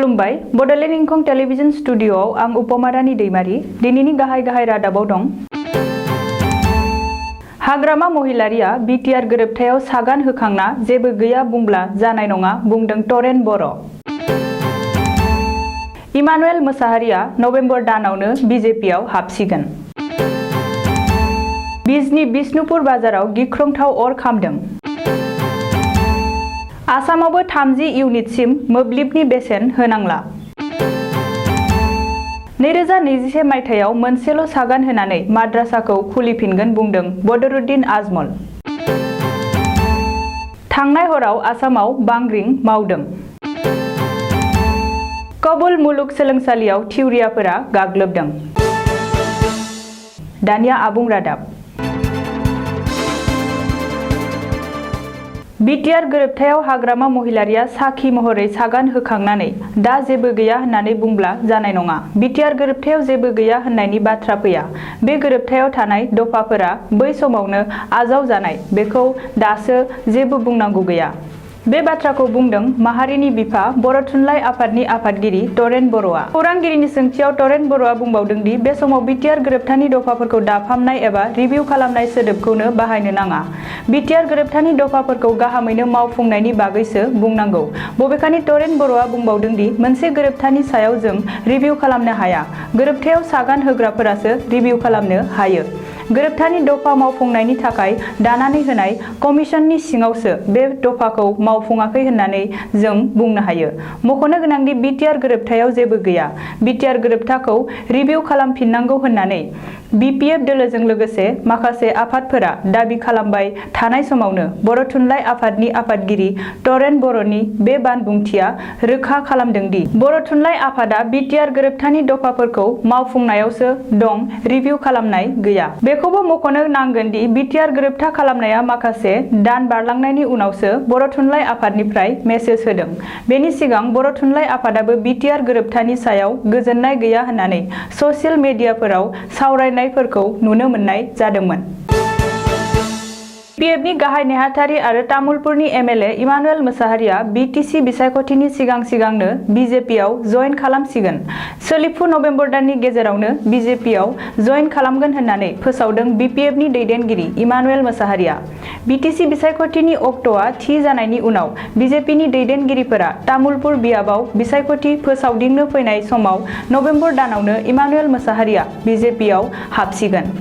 खुलुमबाय बड'लेण्ड इंखं टेलिभिजन स्टुडिय'आव आं उपमारानि दैमारि दिनैनि गाहाय रादाबाव दं। हाग्रामा महिलारिया बिटिआर गोरोबथायाव सागान होखांना जेबो गैया बुंब्ला जानाय नङा बुंदों तरेन बर'। इमानुएल मोसाहारिया नबेम्बर दानावनो बिजेपिआव हाबसिगोन। बिजनी बिष्णुपुर बाजाराव गिख्रंथाव अर खामदों। आसामावबो 30 इउनिटसिम मोब्लिबनि बेसेन होनांला। 2021 मायथाइयाव मोनसेल' सागान होनानै माद्रासाखौ खुलिफिनगोन बुंदों बदरुद्दिन आजमल। थांनाय हराव आसामाव बांग्रिं मावदों। काबुल मुलुगसोलोंसालियाव थिउरियाफोरा गाग्लोबदों। दानिया आबुं रादाब। बिटिआर गोरोबथायाव हाग्रामा महिलारिया साखी महरै सागान होखांनानै दा जेबो गैया होननानै बुंब्ला जानाय नङा। बिटिआर गोरोबथायाव जेबो गैया होननायनि बाथ्रा फैया। बे गोरोबथायाव थानाय दफाफोरा बै समावनो आजावजानाय, बेखौ दासो जेबो बुंनांगौ गैया। बे बाथ्राखौ बुंदों माहारिनि बिफा बर' थुनलाइ आफादनि आफादगिरि तरेन बर'आ। खौरांगिरिनि सोंथियाव तरेन बर'आ बुंबावदों दि बे समाव बिटिआर गोरोबथानि दफाफोरखौ दाफामनाय एबा रिभिउ खालामनाय सोदोबखौनो बाहायनो नाङा। बिटिआर गोरोबथानि दफाफोरखौ गाहामैनो मावफुंनायनि बागैसो बुंनांगौ। बबेखानि तरेन बर'आ बुंबावदों दि मोनसे गोरोबथानि सायाव जों रिभिउ खालामनो हाया, गोरोबथायाव सागान होग्राफोरासो रिभिउ खालामनो हायो। गोरोबथानि दफा मावफुंनायनि थाखाय दानानै होनाय कमिसननि सिङावसो बे दफाखौ मावफुङाखै होननानै जों बुंनो हायो। मख'नो गोनांदि बिटिआर गोरोबथायाव जेबो गैया। बिटिआर गोरोबथाखौ रिभिउ खालामफिननांगौ होननानै बिपिएफ दोलोजों लोगोसे माखासे आफादफोरा दाबि खालामबाय थानाय समावनो बर' थुनलाइ आफादनि आफादगिरि तरेन बर'नि बे बानबुंथिया रोखा खालामदों दि बर' थुनलाइ आफादा बिटिआर गोरोबथानि दफाफोरखौ मावफुंनायावसो दं, रिभिउ खालामनाय गैया। बेखौबो मख'नो नांगोन दि बिटिआर गोरोबथा खालामनाया माखासे दान बारलांनायनि उनावसो बर' थुनलाइ आफादनिफ्राय मेसेज होदों। बेनि सिगां बर' थुनलाइ आफादाबो बिटिआर गोरोबथानि सायाव गोजोननाय गैया होननानै ससियेल मिडियाफोराव सावरायनायफोरखौ नुनो मोननाय जादोंमोन। बिपिएफनि गाहाय नेहाथारि आरो तामुलपुरनि एमएलए इमानुएल मोसाहारिया बिटिसि बिसायख'थिनि सिगांनो बिजेपिआव जयेन खालामसिगोन। सोलिफु नबेम्बर दाननि गेजेरावनो बिजेपिआव जयेन खालामगोन होननानै फोसावदों बिपिएफनि दैदेनगिरि इमानुएल मोसाहारिया। बिटिसि बिसायख'थिनि अक्ट'आ थि जानायनि उनाव बिजेपिनि दैदेनगिरिफोरा तामुलपुर बियाबाव बिसायख'थि फोसावदिंनो फैनाय समाव नबेम्बर दानावनो इमानुएल मोसाहारिया बिजेपिआव हाबसिगोन।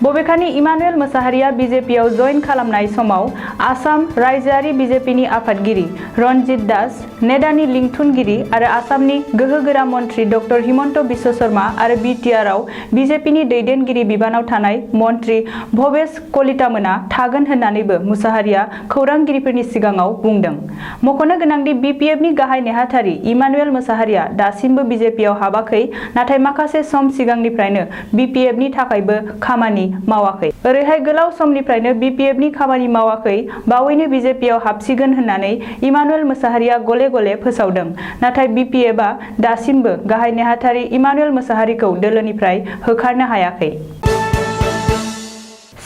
बबेखानि इमानुएल मोसाहारिया बिजेपिआव जयेन खालामनाय समाव आसाम रायजोआरि बिजेपिनि आफादगिरि रन्जित दास, नेडानि लिंथुनगिरि आरो आसामनि गोहोगोरा मन्त्रि डक्टर हिमन्त बिश्व शर्मा आरो बिटिआरआव बिजेपिनि दैदेनगिरि बिबानाव थानाय मन्त्रि भबेश कलितामोना थागोन होननानैबो मुसाहारिया खौरांगिरिफोरनि सिगाङाव बुंदों। मख'नो गोनांदि बिपिएफनि गाहाय नेहाथारि इमानुएल मोसाहारिया दासिमबो बिजेपिआव हाबाखै, नाथाय माखासे सम सिगांनिफ्रायनो बिपिएफनि थाखायबो खामानि मावाखै। ओरैहाय गोलाव समनिफ्रायनो बिपिएफनि खामानि मावाखै, बावैनो बिजेपिआव हाबसिगोन होननानै इमानुएल मोसाहारिया गले गले फोसावदों। नाथाय बिपिएफआ दासिमबो गाहाय नेहाथारि इमानुएल मोसाहारिखौ दोलोनिफ्राय होखारनो हायाखै।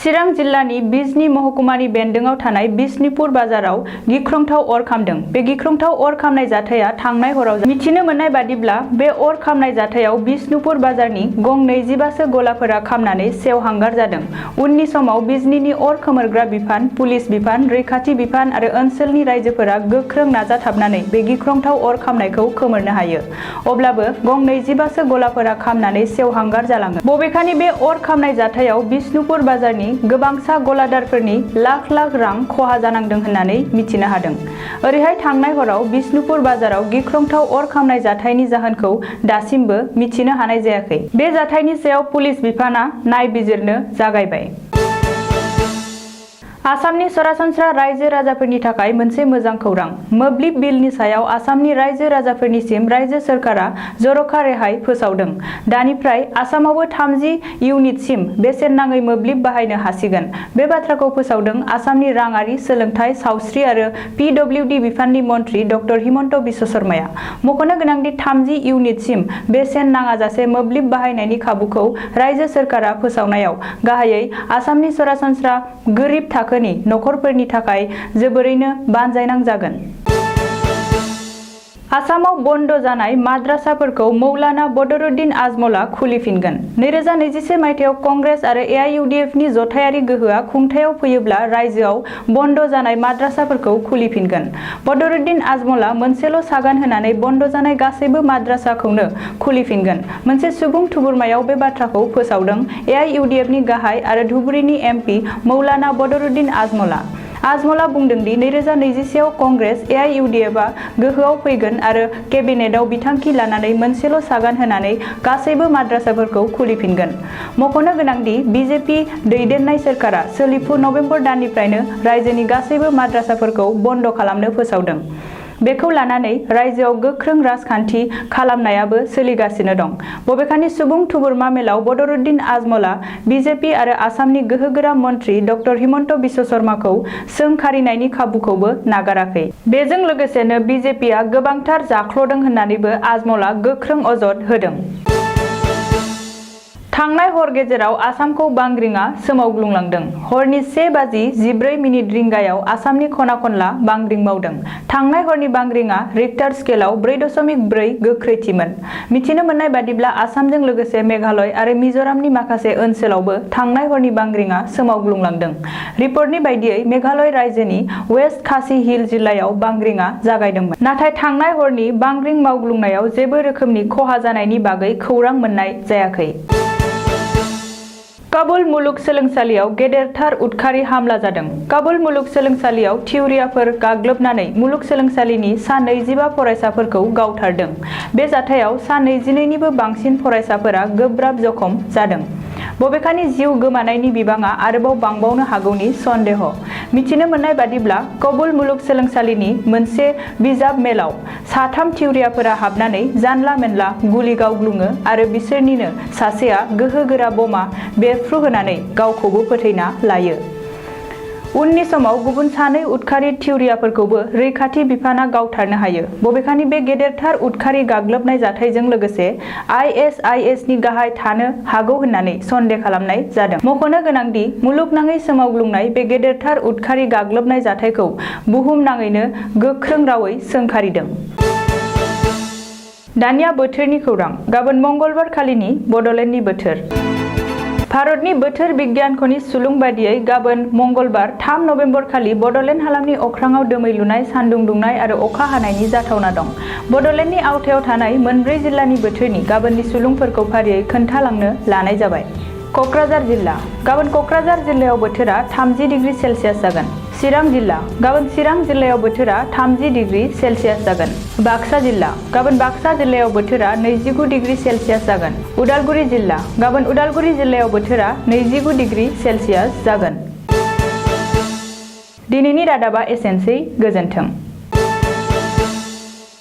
चिरां जिल्लानि बिजनी महकुमानि बेन्दोङाव थानाय बिष्णुपुर बाजाराव गिख्रंथाव अर खामदों। बे गिख्रंथाव अर खामनाय जाथाया थांनाय हराव मिथिनो मोननाय बादिब्ला बे अर खामनाय जाथायाव बिष्णुपुर बाजारनि गं 25सो गलाफोरा खामनानै सेवहांगार जादों। उननि समाव बिजनीनि अर खोमोरग्रा बिफान, पुलिस बिफान, रैखाथि बिफान आरो ओनसोलनि रायजोफोरा गोख्रों नाजाथाबनानै बे गिख्रंथाव अर खामनायखौ खोमोरनो हायो। अब्लाबो गं 25सो गलाफोरा खामनानै सेवहांगार जालाङो। बबेखानि बे अर खामनाय जाथायाव बिष्णुपुर बाजारनि गोबांसा गलादारफोरनि लाख रां खहा जानांदों होननानै मिथिनो हादों। ओरैहाय थांनाय हराव बिष्णुपुर बाजाराव गिख्रंथाव अर खामनाय जाथायनि जाहोनखौ दासिमबो मिथिनो हानाय जायाखै। बे जाथायनि सायाव पुलिस बिफाना नायबिजिरनो जागायबाय। आसामनि सरासनस्रा रायजो राजाफोरनि थाखाय मोनसे मोजां खौरां। मोब्लिब बिलनि सायाव आसामनि रायजो राजाफोरनिसिम रायजो सोरखारा जर'खा रेहाय फोसावदों। दानिफ्राय आसामावबो 30 इउनिटसिम बेसेन नाङै मोब्लिब बाहायनो हासिगोन। बे बाथ्राखौ फोसावदों आसामनि राङारि, सोलोंथाइ, सावस्रि आरो पिडब्लिउडि बिफाननि मन्त्रि डक्टर हिमन्त बिश्व शर्माया। मख'नो गोनांदि 30 इउनिटसिम बेसेन नाङाजासे मोब्लिब बाहायनायनि खाबुखौ रायजो सोरखारा फोसावनायाव गाहायै आसामनि सरासनस्रा गोरिब थाखो नखरफोरनि थाखाय जोबोरैनो बानजायनां जागोन। आसामाव बन्द जानाय माद्रासाफोरखौ मौलाना बदरुद्दिन आजमलआ खुलिफिनगोन। 2021 मायथाइयाव कंग्रेस आरो AIUDFनि जथायारि गोहोआ खुंथायाव फैयोब्ला रायजोआव बन्द जानाय माद्रासाफोरखौ खुलिफिनगोन। बदरुद्दिन आजमलआ मोनसेल' सागान होनानै बन्द जानाय गासैबो माद्रासाखौनो खुलिफिनगोन। मोनसे सुबुं थुबुरमायाव बे बाथ्राखौ फोसावदों AIUDFनि गाहाय आरो धुबुरीनि MP मौलाना बदरुद्दिन आजमलआ। आजमलआ बुंदों दि 2021आव कंग्रेस AIUDFआ गोहोआव फैगोन आरो केबिनेटआव बिथांखि लानानै मोनसेल' सागान होनानै गासैबो माद्रासाफोरखौ खुलिफिनगोन। मख'नो गोनांदि BJP दैदेननाय सोरखारा सोलिफु नबेम्बर दाननिफ्रायनो रायजोनि गासैबो माद्रासाफोरखौ बन्द खालामनो फोसावदों। बेखौ लानानै रायजोआव गोख्रों राजखान्थि खालामनायाबो सोलिगासिनो दं। बबेखानि सुबुं थुबुरमा मेलाव बदरुद्दिन आजमलआ BJP आरो आसामनि गोहोगोरा मन्त्रि डक्टर हिमन्त बिश्व शर्माखौ सोंखारिनायनि खाबुखौबो नागाराखै। बेजों लोगोसेनो BJPआ गोबांथार जाख्ल'दों होननानैबो आजमलआ गोख्रों अजद होदों। थांनाय हर गेजेराव आसामखौ बांग्रिंआ सोमावग्लुंलांदों। हरनि 1:14 रिंगायाव आसामनि खना खनला बांग्रिं मावदों। थांनाय हरनि बांग्रिंआ रिक्टार स्केलाव 4.4 गोख्रैथिमोन। मिथिनो मोननाय बादिब्ला आसामजों लोगोसे मेघालय आरो मिज'रामनि माखासे ओनसोलावबो थांनाय हरनि बांग्रिंआ सोमावग्लुंलांदों। रिपर्टनि बायदियै मेघालय रायजोनि वेस्ट खासि हिल जिल्लायाव बांग्रिंआ जागायदोंमोन। नाथाय थांनाय हरनि बांग्रिं मावग्लुंनायाव जेबो रोखोमनि खहा जानायनि बागै खौरां मोननाय जायाखै। काबुल मुलुगसोलोंसालियाव गेदेरथार उदखारि हामला जादों। काबुल मुलुगसोलोंसालियाव थिउरियाफोर गाग्लोबनानै मुलुगसोलोंसालिनि सा 25 फरायसाफोरखौ गावथारदों। बे जाथायाव सा 22 निबो बांसिन फरायसाफोरा गोब्राब जखम जादों। बबेखानि जिउ गोमानायनि बिबाङा आरोबाव बांबावनो हागौनि सन्देह। मिथिनो मोननाय बादिब्ला काबुल मुलुगसोलोंसालिनि मोनसे बिजाब मेलाव 3 थिउरियाफोरा हाबनानै जानला मेनला गुलि गावग्लुङो आरो बिसोरनिनो सासेया गोहोगोरा बमा बेरफ्रुहोनानै गावखौबो फोथैना लायो। उननि समाव गुबुन 2 उदखारि थिउरियाफोरखौबो रैखाथि बिफाना गावथारनो हायो। बबेखानि बे गेदेरथार उदखारि गाग्लोबनाय जाथायजों लोगोसे ISISनि गाहाय थानो हागौ होननानै सन्देह खालामनाय जादों। मख'नो गोनांदि मुलुगनाङै सोमावग्लुंनाय बे गेदेरथार उदखारि गाग्लोबनाय जाथायखौ बुहुमनाङैनो गोख्रों रावै सोंखारिदों। दानिया बोथोरनि खौरां। गाबोन मंगलबार खालिनि बड'लेण्डनि बोथोर। भारतनि बोथोर बिगियानख'नि सुलुं बादियै गाबोन मंगलबार 3 नबेम्बर खालि बड'लेण्ड हालामनि अख्राङाव दोमैलुनाय, सान्दुं दुंनाय आरो अखा हानायनि जाथावना दं। बड'लेण्डनि आवथायाव थानाय मोनब्रै जिल्लानि बोथोरनि गाबोननि सुलुंफोरखौ फारियै खोन्थालांनो लानाय जाबाय। क'क्राझार जिल्ला। गाबोन क'क्राझार जिल्लायाव बोथोरा 30 डिग्री सेल्सियास जागोन। चिरां जिल्ला। गाबोन चिरां जिल्लायाव बोथोरा 30 डिग्री सेल्सियास जागोन। बाक्सा जिल्ला। गाबोन बाक्सा जिल्लायाव बोथोरा 29 डिग्री सेल्सियास जागोन। उदालगुरि जिल्ला। गाबोन उदालगुरि जिल्लायाव बोथोरा 29 डिग्री सेल्सियास जागोन। दिनैनि रादाबा एसेनोसै। गोजोन्थों।